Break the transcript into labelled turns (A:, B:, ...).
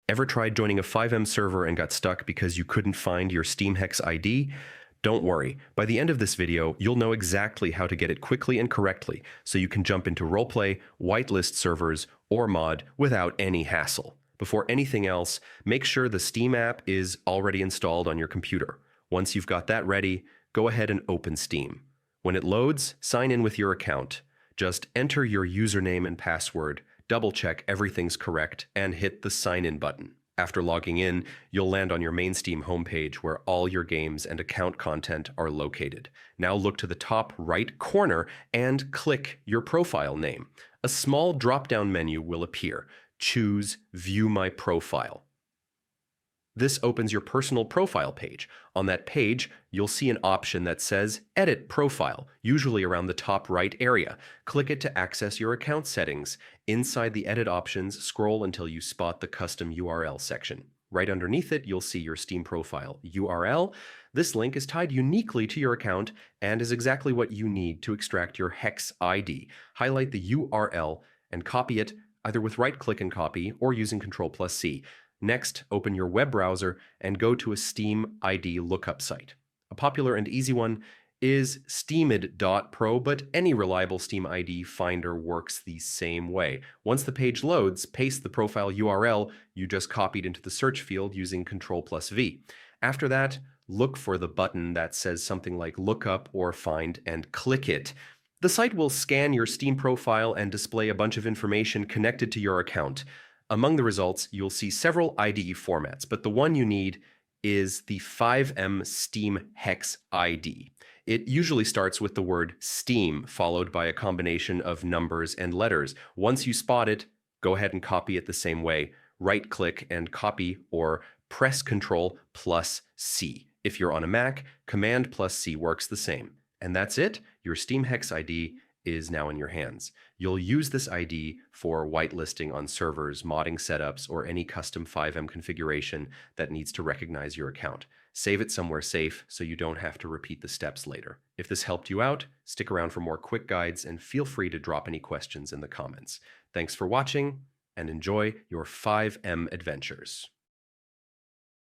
A: Ever tried joining a FiveM server and got stuck because you couldn't find your Steam Hex ID? Don't worry, by the end of this video, you'll know exactly how to get it quickly and correctly so you can jump into roleplay, whitelist servers, or mod without any hassle. Before anything else, make sure the Steam app is already installed on your computer. Once you've got that ready, go ahead and open Steam. When it loads, sign in with your account. Just enter your username and password, double-check everything's correct, and hit the sign in button. After logging in, you'll land on your main Steam homepage where all your games and account content are located. Now look to the top right corner and click your profile name. A small drop-down menu will appear. Choose View My Profile. This opens your personal profile page. On that page, you'll see an option that says Edit Profile, usually around the top right area. Click it to access your account settings. Inside the edit options, scroll until you spot the custom URL section. Right underneath it, you'll see your Steam profile URL. This link is tied uniquely to your account and is exactly what you need to extract your Hex ID. Highlight the URL and copy it either with right-click and copy or using Ctrl+C. Next, open your web browser and go to a Steam ID lookup site. A popular and easy one is steamid.pro, but any reliable Steam ID finder works the same way. Once the page loads, paste the profile URL you just copied into the search field using Ctrl+V. After that, look for the button that says something like Lookup or Find and click it. The site will scan your Steam profile and display a bunch of information connected to your account. Among the results, you'll see several ID formats, but the one you need is the FiveM Steam Hex ID. It usually starts with the word Steam, followed by a combination of numbers and letters. Once you spot it, go ahead and copy it the same way. Right-click and copy, or press Ctrl+C. If you're on a Mac, Command+C works the same. And that's it. Your Steam Hex ID is now in your hands. You'll use this ID for whitelisting on servers, modding setups, or any custom FiveM configuration that needs to recognize your account. Save it somewhere safe so you don't have to repeat the steps later. If this helped you out, stick around for more quick guides and feel free to drop any questions in the comments. Thanks for watching and enjoy your FiveM adventures.